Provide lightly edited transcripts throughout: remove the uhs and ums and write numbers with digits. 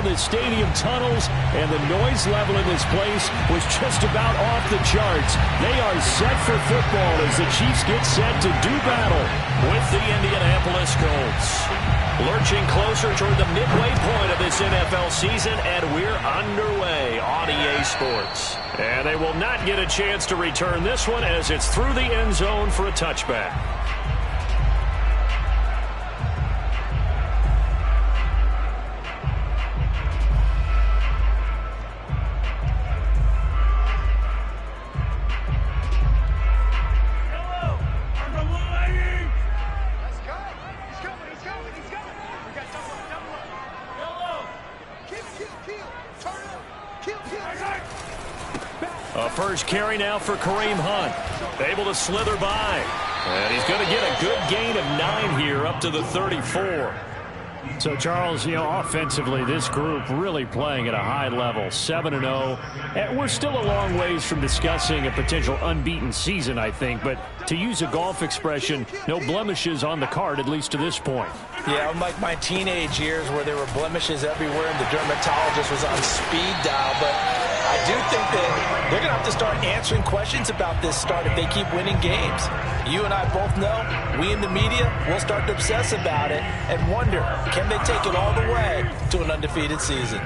of the stadium tunnels, and the noise level in this place was just about off the charts. They are set for football as the Chiefs get set to do battle with the Indianapolis Colts. Lurching closer toward the midway point of this NFL season, and we're underway on EA Sports. And they will not get a chance to return this one as it's through the end zone for a touchback. First carry now for Kareem Hunt. Able to slither by. And he's going to get a good gain of 9 here up to the 34. So, Charles, offensively, this group really playing at a high level, 7-0. And we're still a long ways from discussing a potential unbeaten season, I think. But to use a golf expression, no blemishes on the card, at least to this point. Yeah, unlike my teenage years where there were blemishes everywhere and the dermatologist was on speed dial. But I do think that they're going to have to start answering questions about this start if they keep winning games. You and I both know, we in the media will start to obsess about it and wonder, can they take it all the way to an undefeated season?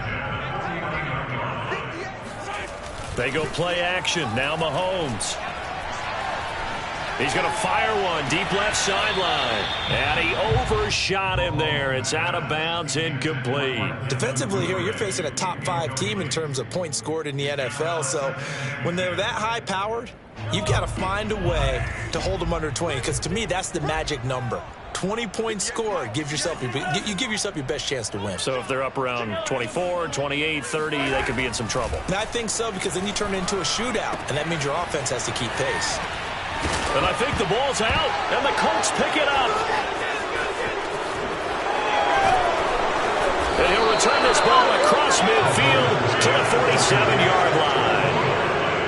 They go play action. Now Mahomes. He's going to fire one deep left sideline. And he overshot him there. It's out of bounds, incomplete. Defensively here, you're facing a top-5 team in terms of points scored in the NFL. So when they're that high-powered, you've got to find a way to hold them under 20. Because to me, that's the magic number. 20 points scored, you give yourself your best chance to win. So if they're up around 24, 28, 30, they could be in some trouble. And I think so, because then you turn it into a shootout, and that means your offense has to keep pace. And I think the ball's out, and the Colts pick it up. And he'll return this ball across midfield to the 47-yard line.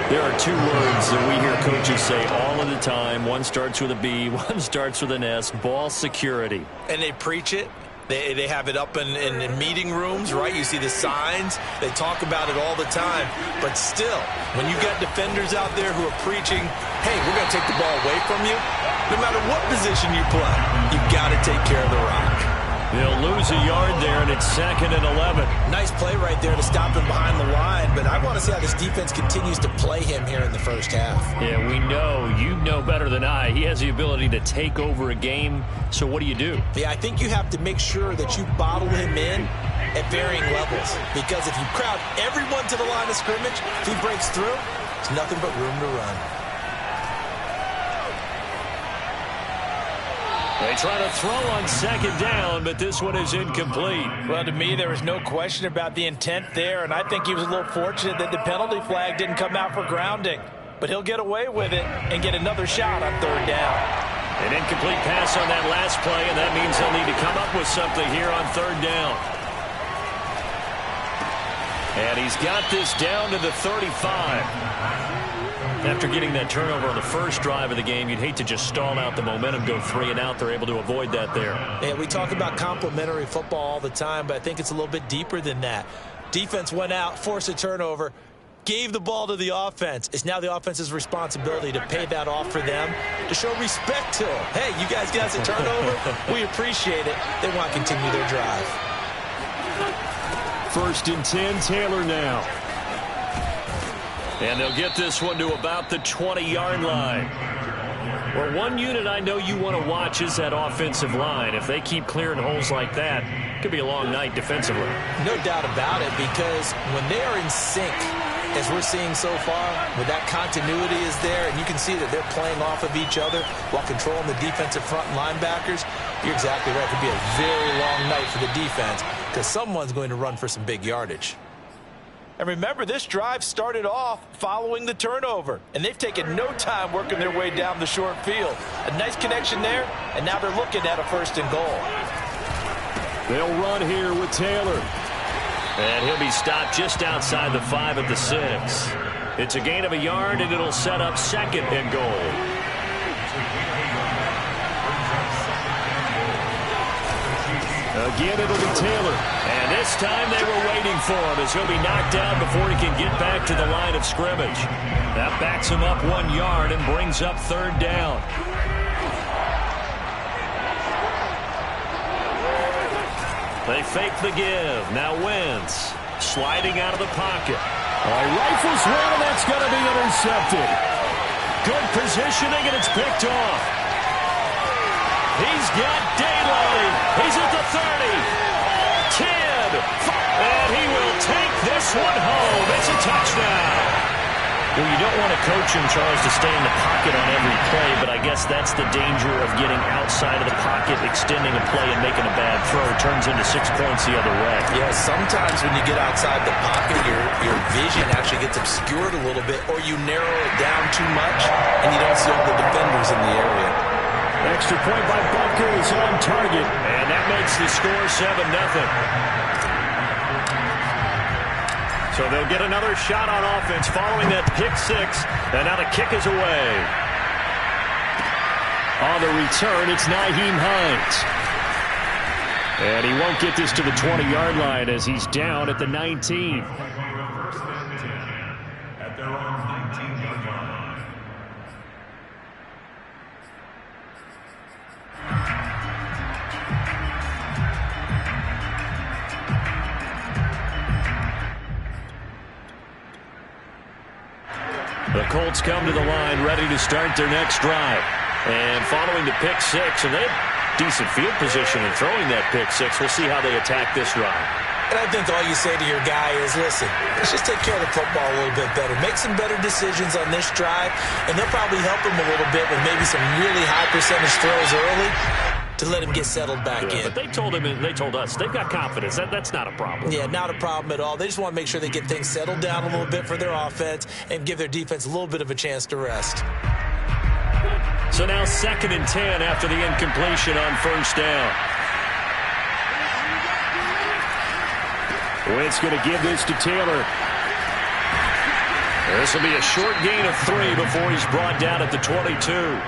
There are 2 words that we hear coaches say all of the time. One starts with a B, one starts with an S, ball security. And they preach it. They have it up in meeting rooms, right? You see the signs. They talk about it all the time. But still, when you got defenders out there who are preaching, hey, we're going to take the ball away from you, no matter what position you play, you've got to take care of the rock. They'll lose a yard there, and it's 2nd and 11. Nice play right there to stop him behind the line, but I want to see how this defense continues to play him here in the first half. Yeah, we know. You know better than I. He has the ability to take over a game, so what do you do? Yeah, I think you have to make sure that you bottle him in at varying levels, because if you crowd everyone to the line of scrimmage, if he breaks through, there's nothing but room to run. They try to throw on 2nd down, but this one is incomplete. Well, to me, there was no question about the intent there, and I think he was a little fortunate that the penalty flag didn't come out for grounding. But he'll get away with it and get another shot on 3rd down. An incomplete pass on that last play, and that means they'll need to come up with something here on 3rd down. And he's got this down to the 35. After getting that turnover on the first drive of the game, you'd hate to just stall out the momentum, go 3 and out. They're able to avoid that there. Yeah, we talk about complementary football all the time, but I think it's a little bit deeper than that. Defense went out, forced a turnover, gave the ball to the offense. It's now the offense's responsibility to pay that off for them, to show respect to them. Hey, you guys got us a turnover? We appreciate it. They want to continue their drive. 1st and 10, Taylor now. And they'll get this one to about the 20-yard line. Well, one unit I know you want to watch is that offensive line. If they keep clearing holes like that, it could be a long night defensively. No doubt about it, because when they are in sync, as we're seeing so far, with that continuity is there, and you can see that they're playing off of each other while controlling the defensive front linebackers, you're exactly right. It could be a very long night for the defense, because someone's going to run for some big yardage. And remember, this drive started off following the turnover, and they've taken no time working their way down the short field. A nice connection there, and now they're looking at a 1st and goal. They'll run here with Taylor. And he'll be stopped just outside the 5 at the 6. It's a gain of a yard, and it'll set up 2nd and goal. Again, it'll be Taylor. And this time they were waiting waiting for him as he'll be knocked down before he can get back to the line of scrimmage. That backs him up 1 yard and brings up third down. They fake the give. Now Wentz sliding out of the pocket. Rifles one, and that's going to be intercepted. Good positioning, and it's picked off. He's got daylight. He's at the 30. 10. And he will take this one home. It's a touchdown. Well, you don't want a coach in Charles to stay in the pocket on every play, but I guess that's the danger of getting outside of the pocket, extending a play, and making a bad throw. It turns into 6 points the other way. Yeah, sometimes when you get outside the pocket, your vision actually gets obscured a little bit, or you narrow it down too much, and you don't see all the defenders in the area. Extra point by Butker is on target. And that makes the score 7-0. So they'll get another shot on offense following that pick six. And now the kick is away. On the return, it's Nyheim Hines. And he won't get this to the 20-yard line as he's down at the 19. At their own 19-yard line. The Colts come to the line ready to start their next drive. And following the pick six, and they have decent field position in throwing that pick six. We'll see how they attack this drive. And I think all you say to your guy is, listen, let's just take care of the football a little bit better. Make some better decisions on this drive, and they'll probably help him a little bit with maybe some really high percentage throws early to let him get settled back in. But they told him, and they told us, they've got confidence. That's not a problem. Yeah, not a problem at all. They just want to make sure they get things settled down a little bit for their offense and give their defense a little bit of a chance to rest. So now 2nd and 10 after the incompletion on first down. Wentz going to give this to Taylor. This will be a short gain of 3 before he's brought down at the 22.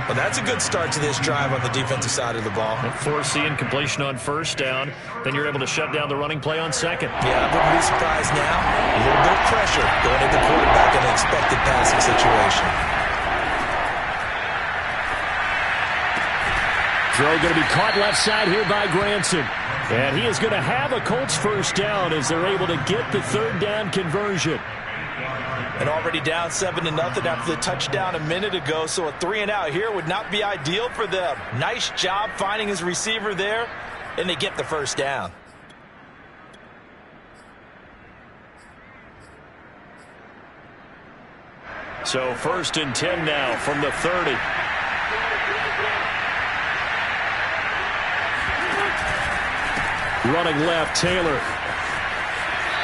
Well, that's a good start to this drive on the defensive side of the ball. Force the incompletion on first down. Then you're able to shut down the running play on second. Yeah, I wouldn't be surprised now. A little bit of pressure going at the quarterback in an expected passing situation. Throw going to be caught left side here by Granson. And he is going to have a Colts first down as they're able to get the third down conversion. And already down 7-0 after the touchdown a minute ago, so a 3-and-out here would not be ideal for them. Nice job finding his receiver there, and they get the first down. So 1st and 10 now from the 30. Running left, Taylor.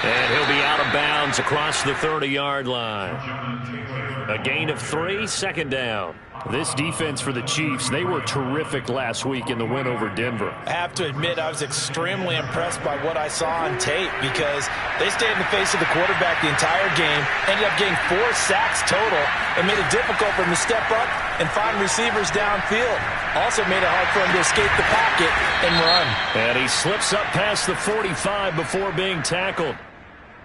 And he'll be out of bounds across the 30-yard line. A gain of 3, 2nd down. This defense for the Chiefs, they were terrific last week in the win over Denver. I have to admit, I was extremely impressed by what I saw on tape because they stayed in the face of the quarterback the entire game, ended up getting 4 sacks total, and made it difficult for him to step up and find receivers downfield. Also made it hard for him to escape the pocket and run. And he slips up past the 45 before being tackled.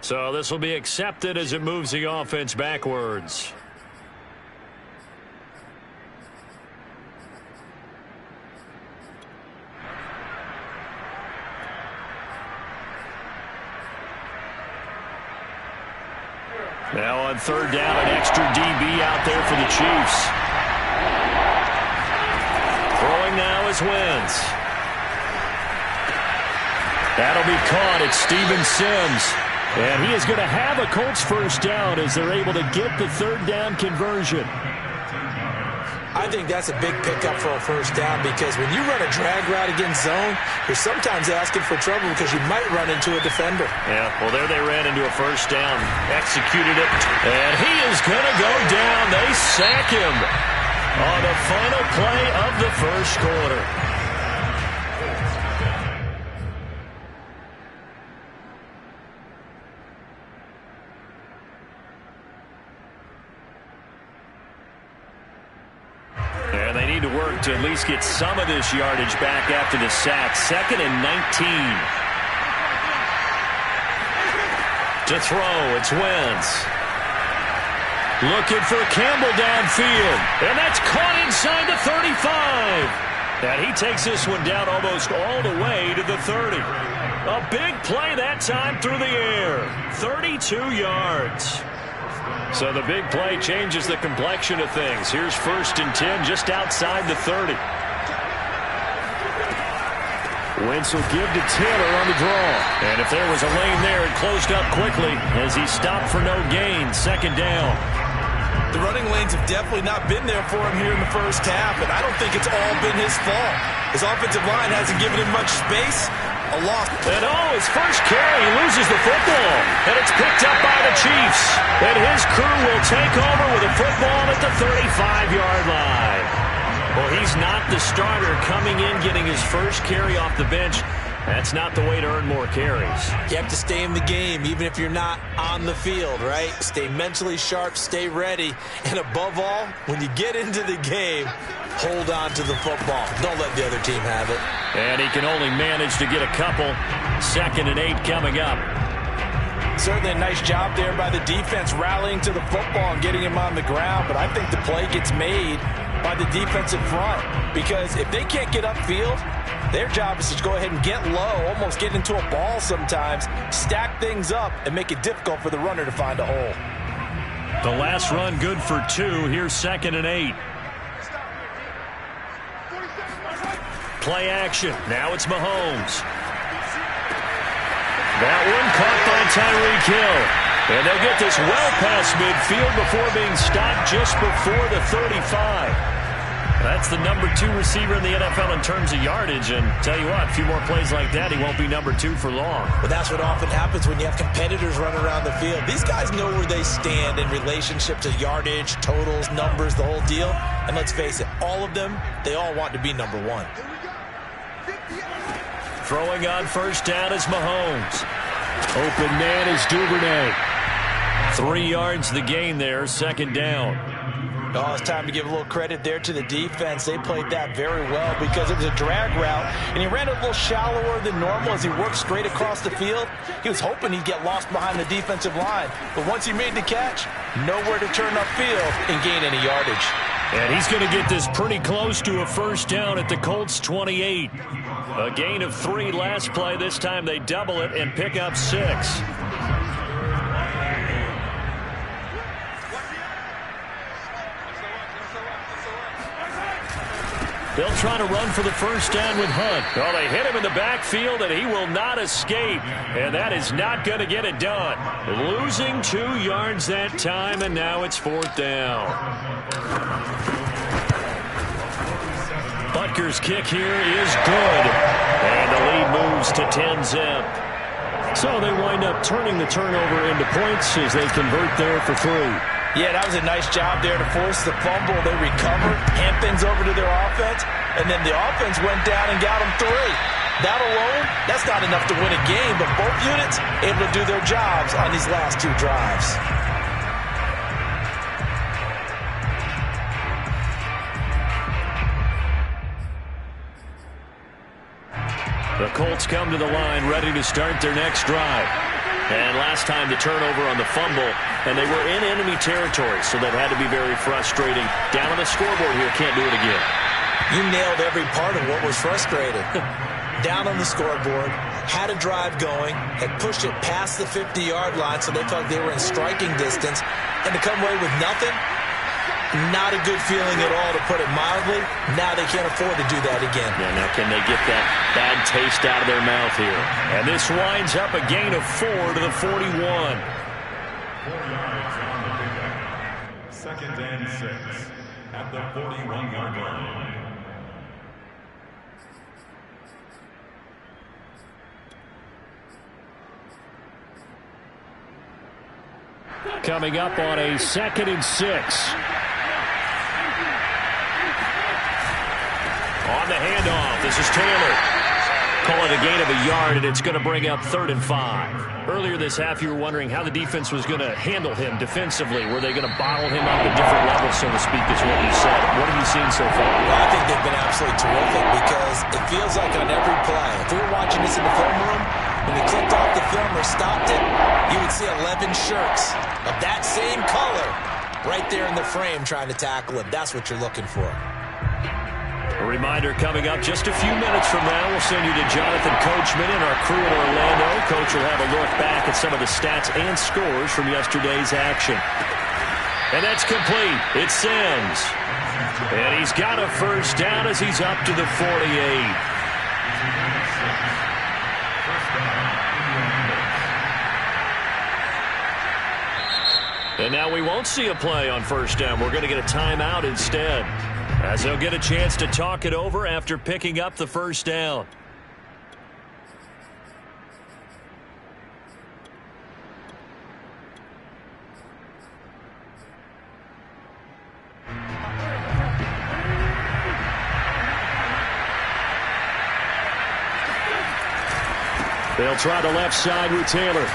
So this will be accepted as it moves the offense backwards. Now on 3rd down, an extra DB out there for the Chiefs. Throwing now is Wentz. That'll be caught. It's Steven Sims. And he is going to have a Colts first down as they're able to get the third down conversion. I think that's a big pickup for a first down because when you run a drag route against zone, you're sometimes asking for trouble because you might run into a defender. Yeah, well, there they ran into a first down, executed it, and he is going to go down. They sack him on the final play of the first quarter. And they need to work to at least get some of this yardage back after the sack. 2nd and 19. To throw, it's Wentz. Looking for Campbell downfield. And that's caught inside the 35. And he takes this one down almost all the way to the 30. A big play that time through the air. 32 yards. So the big play changes the complexion of things. Here's 1st and 10 just outside the 30. Wentz will give to Taylor on the draw. And if there was a lane there, it closed up quickly as he stopped for no gain. 2nd down. The running lanes have definitely not been there for him here in the first half, and I don't think it's all been his fault. His offensive line hasn't given him much space. A loss. And his first carry, he loses the football. And it's picked up by the Chiefs. And his crew will take over with a football at the 35-yard line. Well, he's not the starter coming in, getting his first carry off the bench. That's not the way to earn more carries. You have to stay in the game, even if you're not on the field, right? Stay mentally sharp, stay ready. And above all, when you get into the game, hold on to the football. Don't let the other team have it. And he can only manage to get a couple. 2nd and 8 coming up. Certainly a nice job there by the defense rallying to the football and getting him on the ground. But I think the play gets made by the defensive front. Because if they can't get upfield, their job is to go ahead and get low, almost get into a ball sometimes, stack things up, and make it difficult for the runner to find a hole. The last run good for 2. Here's 2nd and 8. Play action. Now it's Mahomes. That one caught by Tyreek Hill. And they'll get this well past midfield before being stopped just before the 35. That's the number 2 receiver in the NFL in terms of yardage. And tell you what, a few more plays like that, he won't be number 2 for long. But that's what often happens when you have competitors running around the field. These guys know where they stand in relationship to yardage, totals, numbers, the whole deal. And let's face it, all of them, they all want to be number 1. Throwing on 1st down is Mahomes. Open man is Duvernay. 3 yards the gain there, 2nd down. Oh, it's time to give a little credit there to the defense. They played that very well because it was a drag route, and he ran it a little shallower than normal as he worked straight across the field. He was hoping he'd get lost behind the defensive line, but once he made the catch, nowhere to turn upfield and gain any yardage. And he's going to get this pretty close to a 1st down at the Colts 28. A gain of 3 last play. This time they double it and pick up 6. They'll try to run for the 1st down with Hunt. Well, they hit him in the backfield, and he will not escape. And that is not going to get it done. Losing 2 yards that time, and now it's 4th down. Butker's kick here is good. And the lead moves to 10-zip. So they wind up turning the turnover into points as they convert there for 3. Yeah, that was a nice job there to force the fumble. They recovered, hand things over to their offense, and then the offense went down and got them 3. That alone, that's not enough to win a game, but both units able to do their jobs on these last 2 drives. The Colts come to the line ready to start their next drive. And last time the turnover on the fumble, and they were in enemy territory, so that had to be very frustrating. Down on the scoreboard here, can't do it again. You nailed every part of what was frustrating. Down on the scoreboard, had a drive going, had pushed it past the 50-yard line, so they felt they were in striking distance, and to come away with nothing, not a good feeling at all, to put it mildly. Now they can't afford to do that again. Yeah, now can they get that bad taste out of their mouth here? And this winds up a gain of 4 to the 41. 4 yards on the pickup. 2nd and 6 at the 41-yard line. Coming up on a 2nd and 6. On the handoff, this is Taylor. Call it a gain of a yard, and it's going to bring up 3rd and 5. Earlier this half, you were wondering how the defense was going to handle him defensively. Were they going to bottle him up at different levels, so to speak, is what you said. What have you seen so far? Well, I think they've been absolutely terrific because it feels like on every play, if we were watching this in the film room, when they clicked off the film or stopped it, You would see 11 shirts of that same color right there in the frame trying to tackle him. That's what you're looking for. A reminder coming up just a few minutes from now. We'll send you to Jonathan Coachman and our crew in Orlando. Coach will have a look back at some of the stats and scores from yesterday's action. And that's complete. It's Sims. And he's got a first down as he's up to the 48. And now we won't see a play on first down. We're going to get a timeout instead, as they'll get a chance to talk it over after picking up the first down. They'll try the left side with Taylor.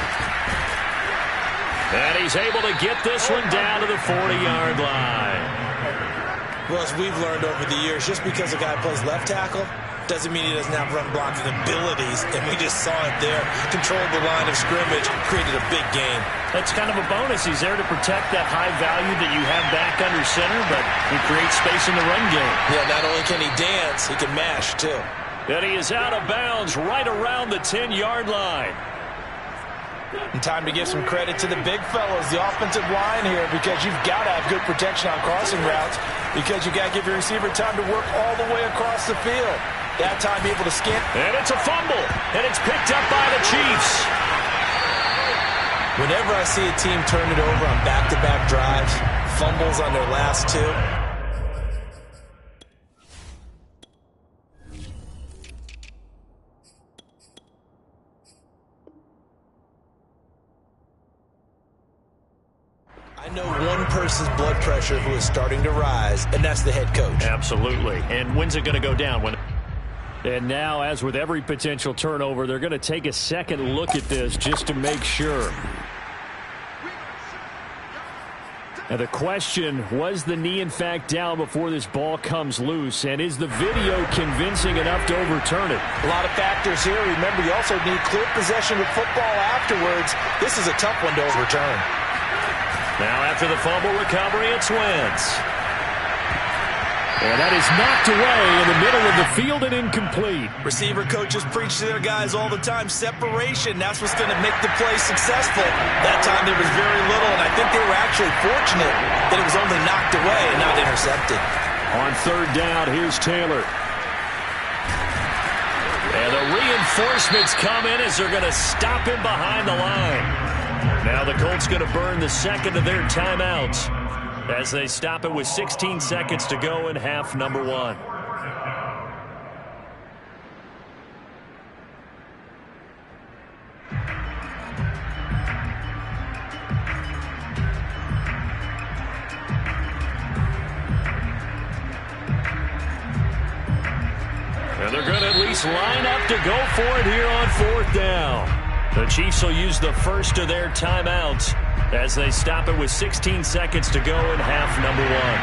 And he's able to get this one down to the 40-yard line. Well, as we've learned over the years, just because a guy plays left tackle doesn't mean he doesn't have run blocking abilities. And we just saw it there. Controlled the line of scrimmage, created a big game. That's kind of a bonus. He's there to protect that high value that you have back under center, but he creates space in the run game. Yeah, not only can he dance, he can mash, too. And he is out of bounds right around the 10-yard line. And time to give some credit to the big fellows, the offensive line here, because you've got to have good protection on crossing routes, because you got to give your receiver time to work all the way across the field. That time able to skin. And it's a fumble, and it's picked up by the Chiefs. Whenever I see a team turn it over on back-to-back drives, fumbles on their last two, I know one person's blood pressure who is starting to rise, and that's the head coach. Absolutely. And when's it going to go down? And now, as with every potential turnover, they're going to take a second look at this just to make sure. And the question, was the knee in fact down before this ball comes loose? And is the video convincing enough to overturn it? A lot of factors here. Remember, you also need clear possession of football afterwards. This is a tough one to overturn. Now after the fumble recovery, it's Wentz. And that is knocked away in the middle of the field and incomplete. Receiver coaches preach to their guys all the time. Separation, that's what's going to make the play successful. That time there was very little, and I think they were actually fortunate that it was only knocked away and not intercepted. On third down, here's Taylor. And the reinforcements come in as they're going to stop him behind the line. Now the Colts going to burn the second of their timeouts as they stop it with 16 seconds to go in half number one. And they're going to at least line up to go for it here on fourth down. The Chiefs will use the first of their timeouts as they stop it with 16 seconds to go in half number one.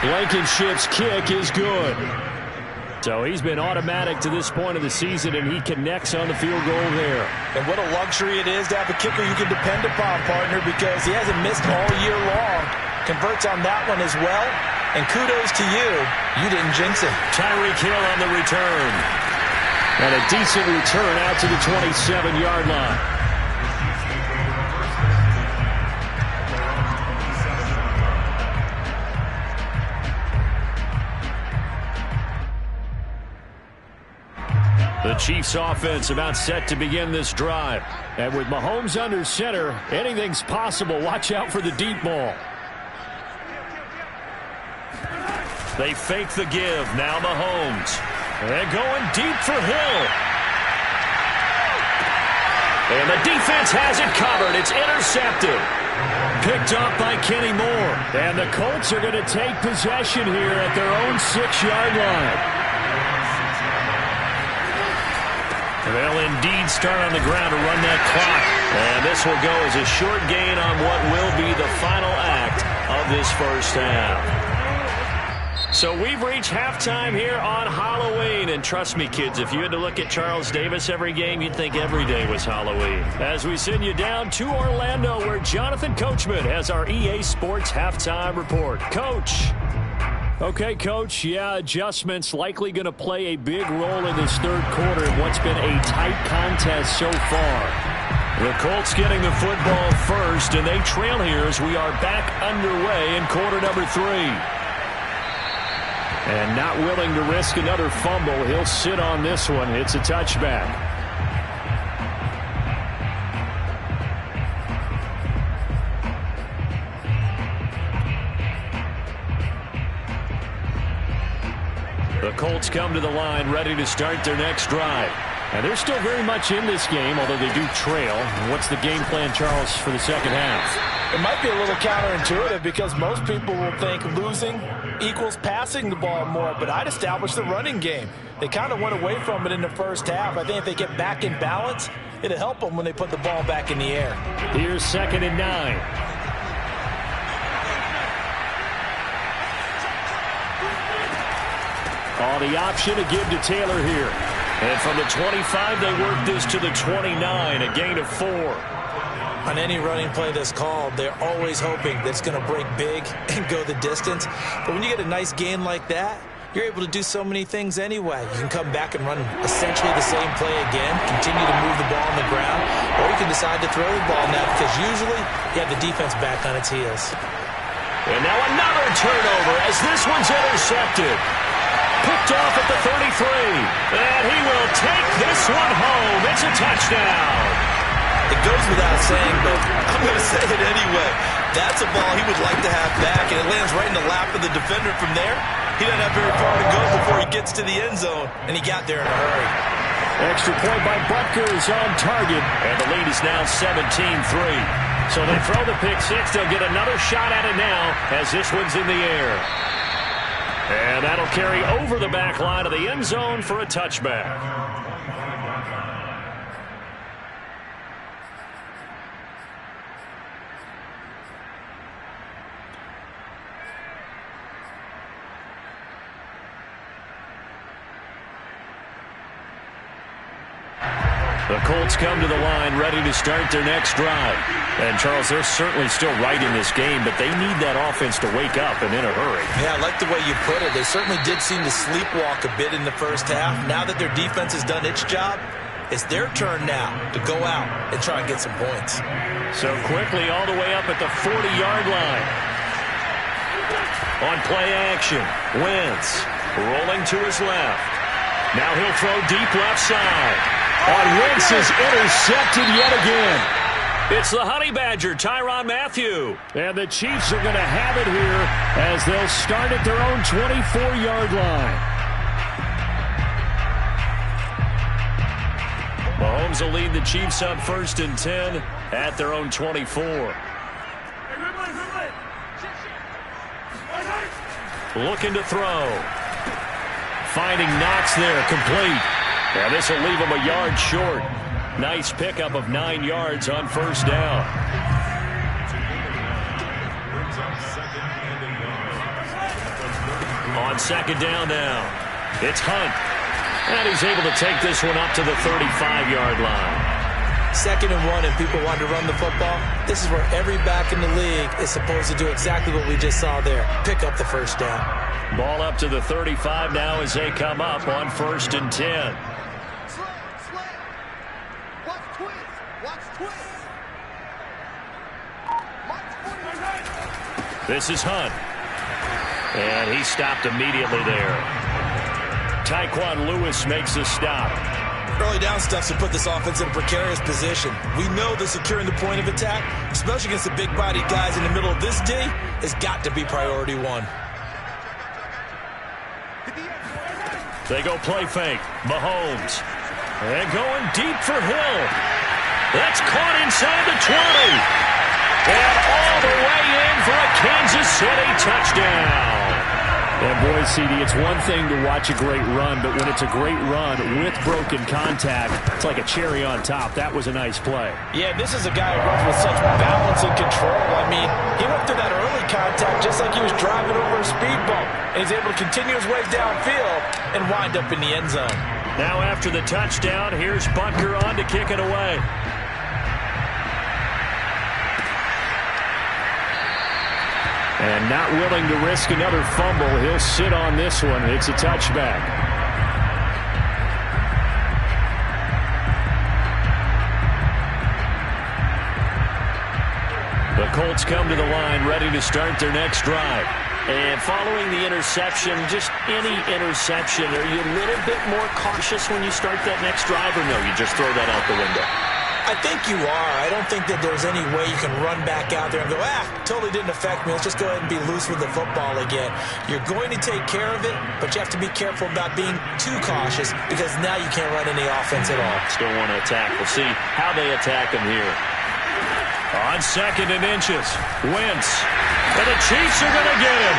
Blankenship's kick is good. So he's been automatic to this point of the season, and he connects on the field goal there. And what a luxury it is to have a kicker you can depend upon, partner, because he hasn't missed all year long. Converts on that one as well. And kudos to you. You didn't jinx him. Tyreek Hill on the return. And a decent return out to the 27-yard line. The Chiefs offense about set to begin this drive. And with Mahomes under center, anything's possible. Watch out for the deep ball. They fake the give. Now Mahomes. And going deep for Hill. And the defense has it covered. It's intercepted. Picked off by Kenny Moore. And the Colts are going to take possession here at their own 6-yard line. They'll indeed start on the ground to run that clock. And this will go as a short gain on what will be the final act of this first half. So we've reached halftime here on Halloween. And trust me, kids, if you had to look at Charles Davis every game, you'd think every day was Halloween. As we send you down to Orlando, where Jonathan Coachman has our EA Sports halftime report. Coach. Okay, Coach, yeah, adjustments likely going to play a big role in this third quarter in what's been a tight contest so far. The Colts getting the football first, and they trail here as we are back underway in quarter number 3. And not willing to risk another fumble. He'll sit on this one. It's a touchback. The Colts come to the line ready to start their next drive. And they're still very much in this game, although they do trail. What's the game plan, Charles, for the second half? It might be a little counterintuitive because most people will think losing equals passing the ball more, but I'd establish the running game. They kind of went away from it in the first half. I think if they get back in balance, it'll help them when they put the ball back in the air. Here's 2nd and 9. The option to give to Taylor here. And from the 25, they work this to the 29, a gain of 4. On any running play that's called, they're always hoping that it's going to break big and go the distance. But when you get a nice gain like that, you're able to do so many things anyway. You can come back and run essentially the same play again, continue to move the ball on the ground, or you can decide to throw the ball now because usually you have the defense back on its heels. And now another turnover as this one's intercepted. Picked off at the 33. And he will take this one home. It's a touchdown. It goes without saying, but I'm going to say it anyway. That's a ball he would like to have back, and it lands right in the lap of the defender from there. He doesn't have very far to go before he gets to the end zone, and he got there in a hurry. Extra point by Butker is on target. And the lead is now 17-3. So they throw the pick six. They'll get another shot at it now as this one's in the air. And that'll carry over the back line of the end zone for a touchback. The Colts come to the line ready to start their next drive. And, Charles, they're certainly still right in this game, but they need that offense to wake up and in a hurry. Yeah, I like the way you put it. They certainly did seem to sleepwalk a bit in the first half. Now that their defense has done its job, it's their turn now to go out and try and get some points. So quickly all the way up at the 40-yard line. On play action, Wentz rolling to his left. Now he'll throw deep left side. Wentz is intercepted yet again. It's the Honey Badger, Tyrann Mathieu. And the Chiefs are going to have it here as they'll start at their own 24-yard line. Mahomes will lead the Chiefs up 1st and 10 at their own 24. Looking to throw. Finding Knox there, complete. Now this will leave him a yard short. Nice pickup of 9 yards on 1st down. On 2nd down now, it's Hunt. And he's able to take this one up to the 35-yard line. 2nd and 1 and people want to run the football. This is where every back in the league is supposed to do exactly what we just saw there. Pick up the 1st down. Ball up to the 35 now as they come up on 1st and 10. This is Hunt. And he stopped immediately there. Tyquan Lewis makes a stop. Early down stuff to put this offense in a precarious position. We know that securing the point of attack, especially against the big-bodied guys in the middle of this D, has got to be priority 1. They go play fake. Mahomes. And going deep for Hill. That's caught inside the 20. And all the way in for a Kansas City touchdown. And boy, CD, it's one thing to watch a great run, but when it's a great run with broken contact, it's like a cherry on top. That was a nice play. Yeah, this is a guy who runs with such balance and control. I mean, he went through that early contact just like he was driving over a speed bump. And he's able to continue his way downfield and wind up in the end zone. Now after the touchdown, here's Butker on to kick it away. And not willing to risk another fumble, he'll sit on this one. It's a touchback. The Colts come to the line ready to start their next drive. And following the interception, just any interception, are you a little bit more cautious when you start that next drive, or no, you just throw that out the window? I think you are. I don't think that there's any way you can run back out there and go, totally didn't affect me. Let's just go ahead and be loose with the football again. You're going to take care of it, but you have to be careful about being too cautious because now you can't run any offense at all. Still want to attack. We'll see how they attack him here. On 2nd and inches, Wentz. And the Chiefs are going to get him.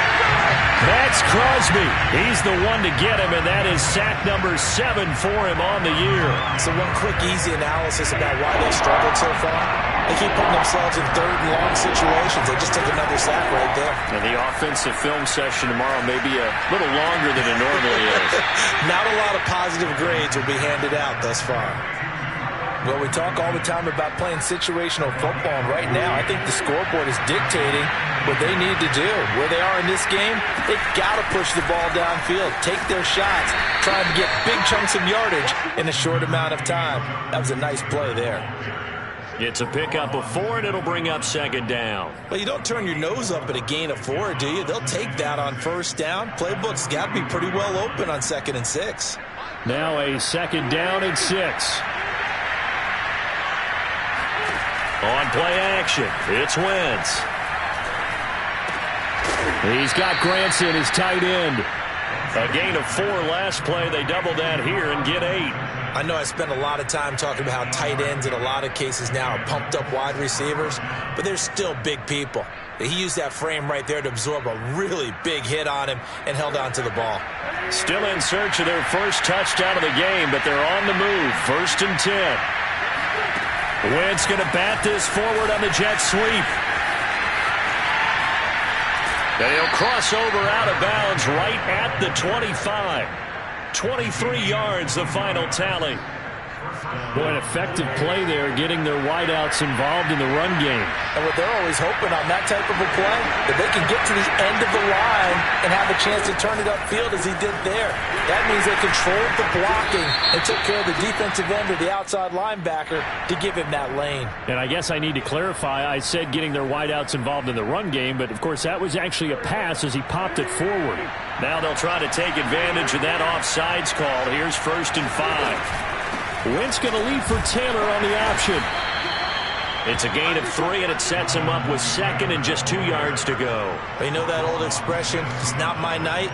That's Crosby. He's the one to get him, and that is sack number 7 for him on the year. So one quick, easy analysis about why they struggled so far. They keep putting themselves in 3rd and long situations. They just took another sack right there. And the offensive film session tomorrow may be a little longer than it normally is. Not a lot of positive grades will be handed out thus far. Well, we talk all the time about playing situational football, and right now I think the scoreboard is dictating what they need to do. Where they are in this game, they've got to push the ball downfield, take their shots, trying to get big chunks of yardage in a short amount of time. That was a nice play there. It's a pickup of 4, and it'll bring up 2nd down. Well, you don't turn your nose up at a gain of 4, do you? They'll take that on 1st down. Playbook's got to be pretty well open on 2nd and 6. Now a 2nd down and 6. On play action, it's Wentz. He's got Granson, his tight end. A gain of 4 last play. They double that here and get 8. I know I spent a lot of time talking about how tight ends in a lot of cases now are pumped up wide receivers, but they're still big people. He used that frame right there to absorb a really big hit on him and held on to the ball. Still in search of their first touchdown of the game, but they're on the move. 1st and 10. Wentz going to bat this forward on the jet sweep. They'll cross over out of bounds right at the 25. 23 yards, the final tally. Boy, an effective play there, getting their wideouts involved in the run game. And what they're always hoping on that type of a play, that they can get to the end of the line and have a chance to turn it upfield as he did there. That means they controlled the blocking and took care of the defensive end or the outside linebacker to give him that lane. And I guess I need to clarify, I said getting their wideouts involved in the run game, but of course that was actually a pass as he popped it forward. Now they'll try to take advantage of that offsides call. Here's 1st and 5. Wentz going to lead for Taylor on the option. It's a gain of 3, and it sets him up with 2nd and just 2 yards to go. You know that old expression, it's not my night?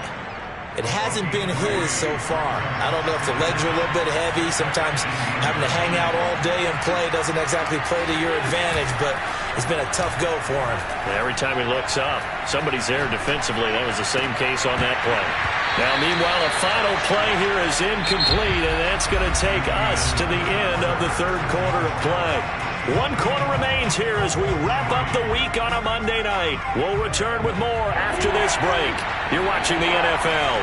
It hasn't been his so far. I don't know if the legs are a little bit heavy. Sometimes having to hang out all day and play doesn't exactly play to your advantage, but it's been a tough go for him. Every time he looks up, somebody's there defensively. That was the same case on that play. Now, meanwhile, a final play here is incomplete, and that's going to take us to the end of the 3rd quarter of play. 1 quarter remains here as we wrap up the week on a Monday night. We'll return with more after this break. You're watching the NFL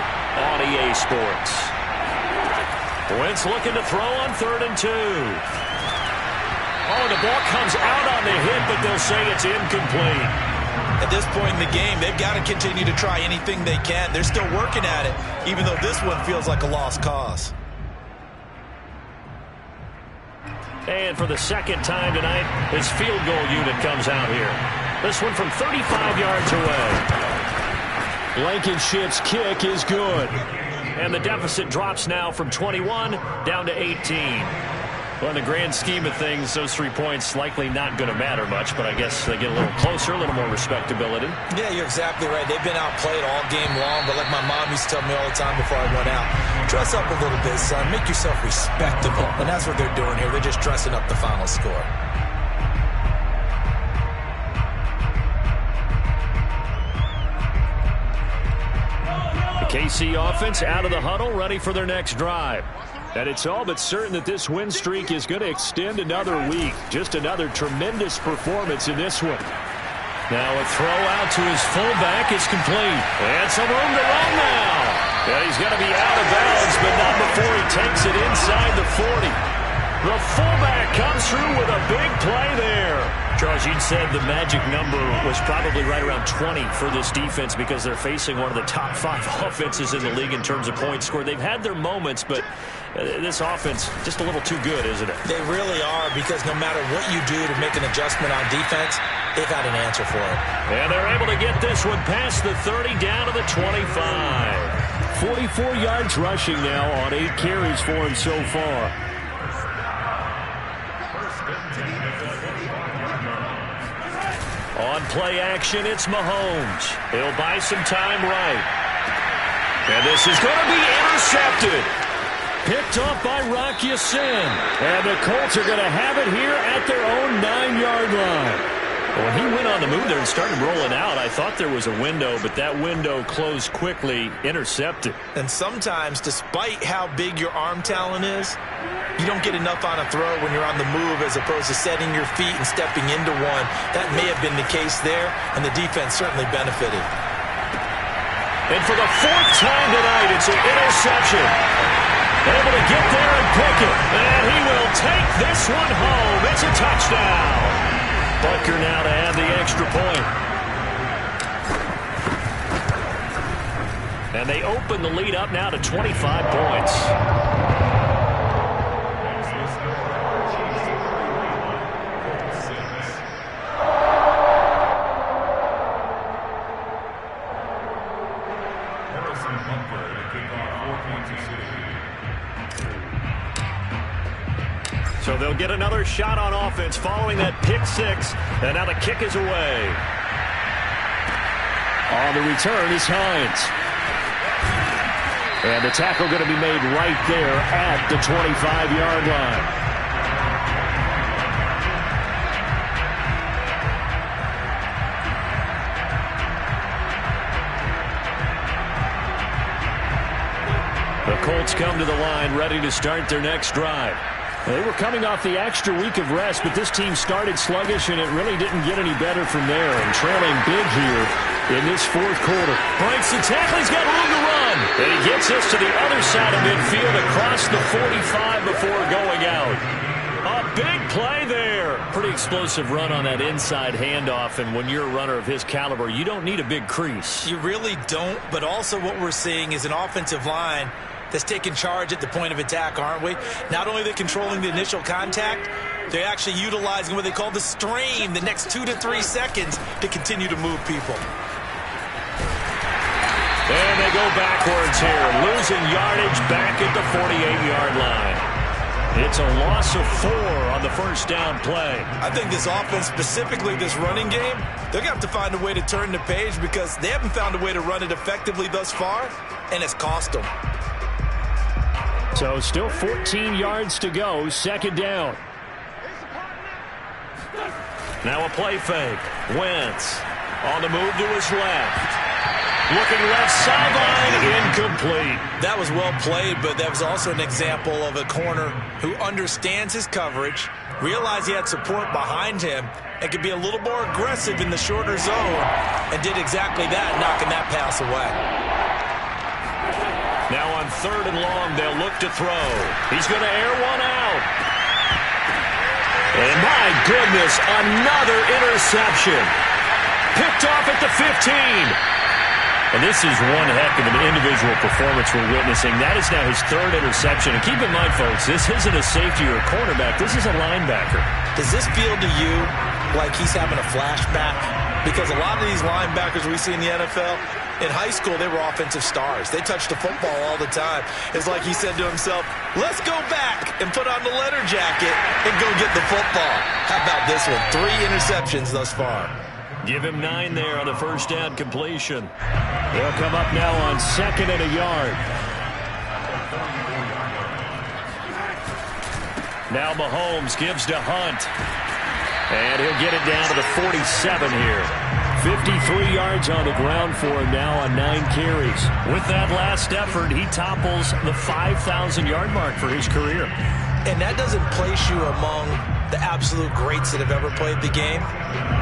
on EA Sports. Wentz looking to throw on 3rd and 2. Oh, the ball comes out on the hit, but they'll say it's incomplete. At this point in the game, they've got to continue to try anything they can. They're still working at it, even though this one feels like a lost cause. And for the 2nd time tonight, his field goal unit comes out here. This one from 35 yards away. Blankenship's kick is good. And the deficit drops now from 21 down to 18. Well, in the grand scheme of things, those 3 points likely not going to matter much, but I guess they get a little closer, a little more respectability. Yeah, you're exactly right. They've been outplayed all game long, but like my mom used to tell me all the time before I went out, dress up a little bit, son. Make yourself respectable. And that's what they're doing here. They're just dressing up the final score. KC offense out of the huddle, ready for their next drive. And it's all but certain that this win streak is going to extend another week. Just another tremendous performance in this one. Now a throw out to his fullback is complete. And some room to run now. And he's going to be out of bounds, but not before he takes it inside the 40. The fullback comes through with a big play there. Charles, you'd said the magic number was probably right around 20 for this defense because they're facing one of the top 5 offenses in the league in terms of points scored. They've had their moments, but this offense just a little too good, isn't it? They really are, because no matter what you do to make an adjustment on defense, they've got an answer for it. And they're able to get this one past the 30 down to the 25. 44 yards rushing now on 8 carries for him so far. On play action, it's Mahomes. He'll buy some time right. And this is going to be intercepted. Picked off by Rock Ya-Sin. And the Colts are going to have it here at their own 9-yard line. When he went on the move there and started rolling out, I thought there was a window, but that window closed quickly, intercepted. And sometimes, despite how big your arm talent is, you don't get enough on a throw when you're on the move as opposed to setting your feet and stepping into one. That may have been the case there, and the defense certainly benefited. And for the 4th time tonight, it's an interception. Able to get there and pick it. And he will take this one home. It's a touchdown. Butker now to add the extra point. And they open the lead up now to 25 points. So they'll get another shot on offense following that pick 6. And now the kick is away. On the return is Hines. And the tackle going to be made right there at the 25-yard line. The Colts come to the line ready to start their next drive. They were coming off the extra week of rest, but this team started sluggish, and it really didn't get any better from there. And trailing big here in this 4th quarter. Breaks the tackle. He's got room to run. And he gets us to the other side of midfield across the 45 before going out. A big play there. Pretty explosive run on that inside handoff, and when you're a runner of his caliber, you don't need a big crease. You really don't, but also what we're seeing is an offensive line that's taking charge at the point of attack, aren't we? Not only are they controlling the initial contact, they're actually utilizing what they call the strain, the next 2 to 3 seconds, to continue to move people. And they go backwards here, losing yardage back at the 48-yard line. It's a loss of 4 on the first down play. I think this offense, specifically this running game, they're going to have to find a way to turn the page because they haven't found a way to run it effectively thus far, and it's cost them. So still 14 yards to go, 2nd down. Now a play fake. Wentz on the move to his left. Looking left sideline, incomplete. That was well played, but that was also an example of a corner who understands his coverage, realized he had support behind him, and could be a little more aggressive in the shorter zone, and did exactly that, knocking that pass away. Now on 3rd and long, they'll look to throw. He's going to air one out. And my goodness, another interception. Picked off at the 15. And this is one heck of an individual performance we're witnessing. That is now his 3rd interception. And keep in mind, folks, this isn't a safety or a cornerback. This is a linebacker. Does this feel to you like he's having a flashback? Because a lot of these linebackers we see in the NFL, in high school, they were offensive stars. They touched the football all the time. It's like he said to himself, let's go back and put on the letter jacket and go get the football. How about this one? 3 interceptions thus far. Give him 9 there on the first down completion. They'll come up now on 2nd and a yard. Now Mahomes gives to Hunt. And he'll get it down to the 47 here. 53 yards on the ground for him now on 9 carries. With that last effort, he topples the 5,000-yard mark for his career. And that doesn't place you among the absolute greats that have ever played the game,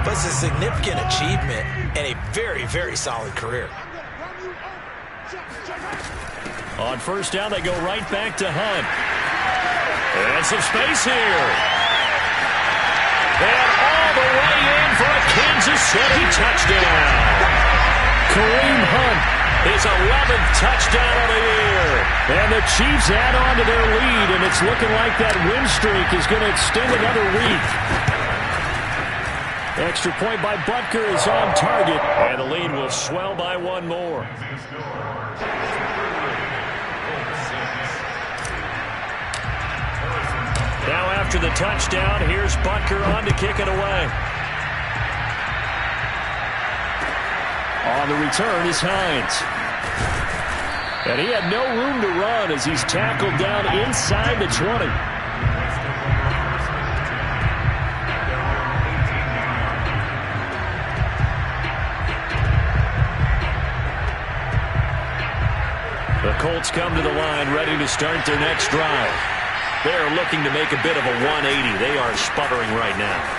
but it's a significant achievement and a very, very solid career. On first down, they go right back to Hunt. And some space here. And all the way in for a Kansas City touchdown. Kareem Hunt, His 11th touchdown of the year. and the Chiefs add on to their lead, and it's looking like that win streak is going to extend another week. Extra point by Butker is on target. And the lead will swell by one more. Now after the touchdown, here's Butker on to kick it away. On the return is Hines. And he had no room to run as he's tackled down inside the 20. The Colts come to the line ready to start their next drive. They're looking to make a bit of a 180. They are sputtering right now.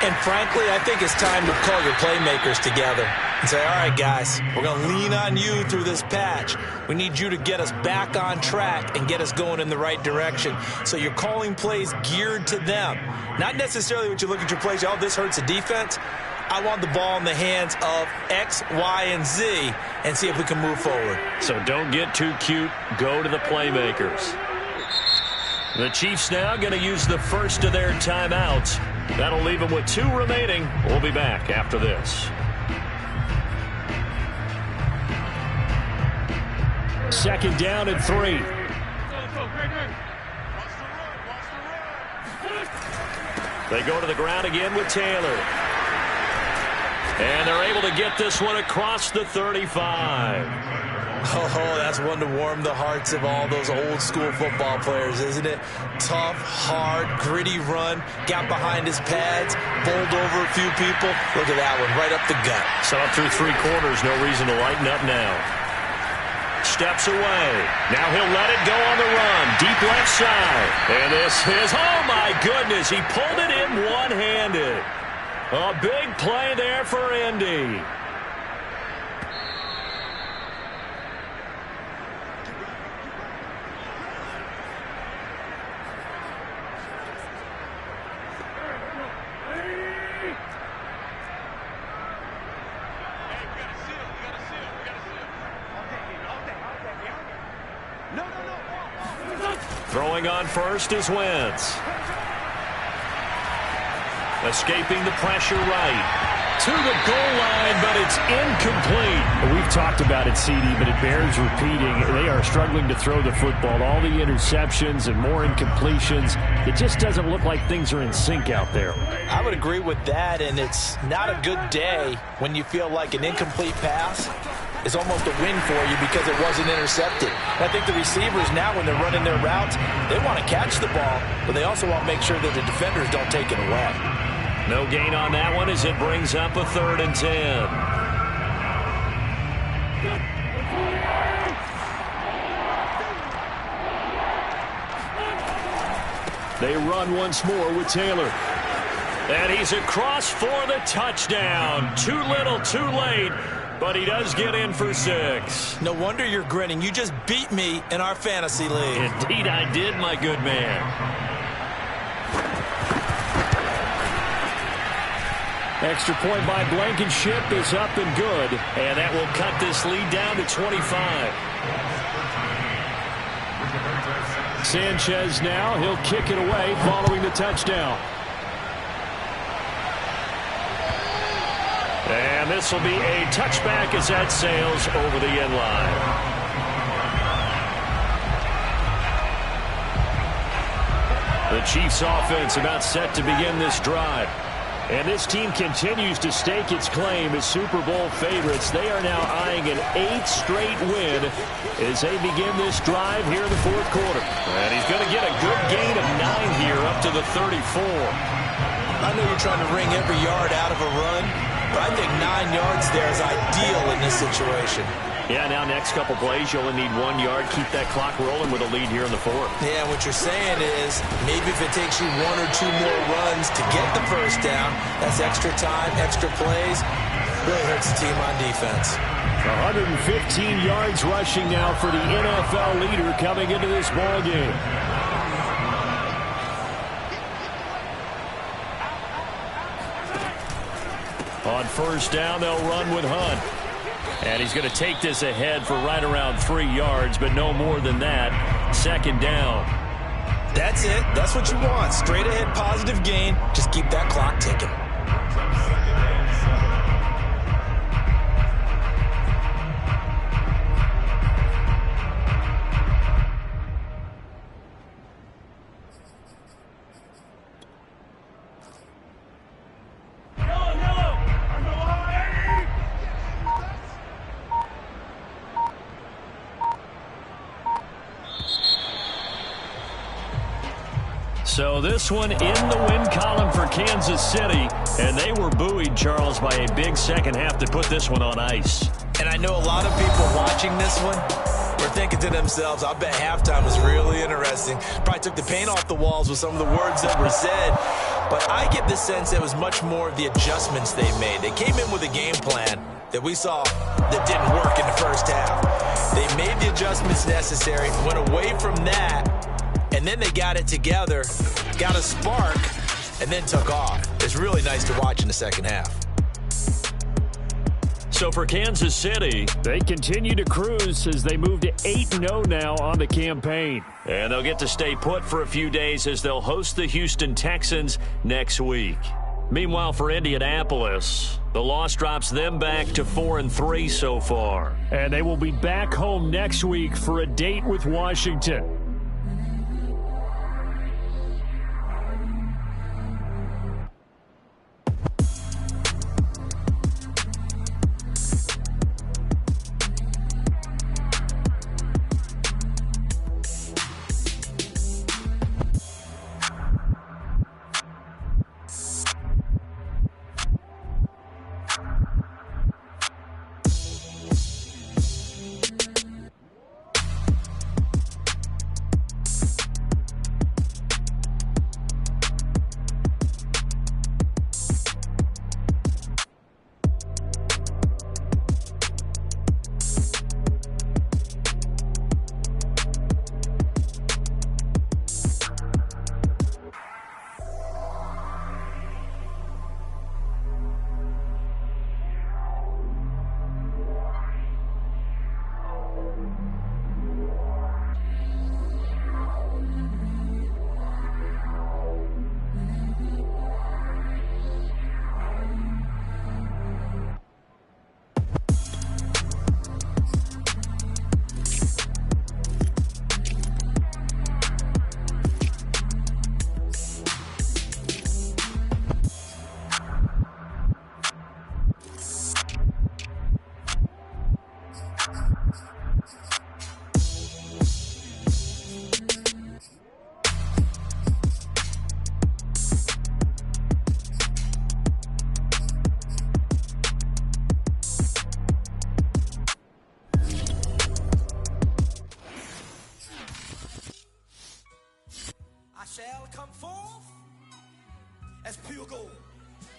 And frankly, I think it's time to call your playmakers together and say, all right, guys, we're going to lean on you through this patch. We need you to get us back on track and get us going in the right direction. So you're calling plays geared to them. Not necessarily what you look at your plays, oh, this hurts the defense. I want the ball in the hands of X, Y, and Z and see if we can move forward. So don't get too cute. Go to the playmakers. The Chiefs now going to use the first of their timeouts. That'll leave them with 2 remaining. We'll be back after this. Second down and 3. They go to the ground again with Taylor. And they're able to get this one across the 35. Oh, that's one to warm the hearts of all those old school football players, isn't it? Tough, hard, gritty run, got behind his pads, bowled over a few people. Look at that one, right up the gut. So up through 3 quarters, no reason to lighten up now. Steps away. Now he'll let it go on the run. Deep left side. And this is, oh my goodness, he pulled it in one-handed. A big play there for Indy. Throwing on first is Wentz. Escaping the pressure right. To the goal line, but it's incomplete. We've talked about it, CD, but it bears repeating. They are struggling to throw the football. All the interceptions and more incompletions. It just doesn't look like things are in sync out there. I would agree with that, and it's not a good day when you feel like an incomplete pass is almost a win for you because it wasn't intercepted. And I think the receivers now, when they're running their routes, they want to catch the ball, but they also want to make sure that the defenders don't take it away. No gain on that one as it brings up a 3rd and 10. They run once more with Taylor. And he's across for the touchdown. Too little, too late, but he does get in for 6. No wonder you're grinning. You just beat me in our fantasy league. Indeed I did, my good man. Extra point by Blankenship is up and good. And that will cut this lead down to 25. Sanchez now, he'll kick it away following the touchdown. And this will be a touchback as that sails over the end line. The Chiefs offense about set to begin this drive. And this team continues to stake its claim as Super Bowl favorites. They are now eyeing an 8th straight win as they begin this drive here in the 4th quarter. And he's going to get a good gain of 9 here up to the 34. I know you're trying to wring every yard out of a run, but I think 9 yards there is ideal in this situation. Yeah, now next couple plays, you only need 1 yard. Keep that clock rolling with a lead here in the fourth. Yeah, what you're saying is maybe if it takes you 1 or 2 more runs to get the first down, that's extra time, extra plays. Really hurts the team on defense. 115 yards rushing now for the NFL leader coming into this ball game. On first down, they'll run with Hunt. And he's going to take this ahead for right around 3 yards, but no more than that. Second down. That's it. That's what you want. Straight ahead positive gain. Just keep that clock ticking. So this one in the win column for Kansas City, and they were buoyed, Charles, by a big second half that put this one on ice. And I know a lot of people watching this one were thinking to themselves, I bet halftime was really interesting. Probably took the paint off the walls with some of the words that were said. But I get the sense it was much more of the adjustments they made. They came in with a game plan that we saw that didn't work in the first half. They made the adjustments necessary, went away from that, and then they got it together, got a spark, and then took off. It's really nice to watch in the second half. So for Kansas City, they continue to cruise as they move to 8-0 now on the campaign. And they'll get to stay put for a few days as they'll host the Houston Texans next week. Meanwhile, for Indianapolis, the loss drops them back to 4-3 so far. And they will be back home next week for a date with Washington. Shall come forth as pure gold.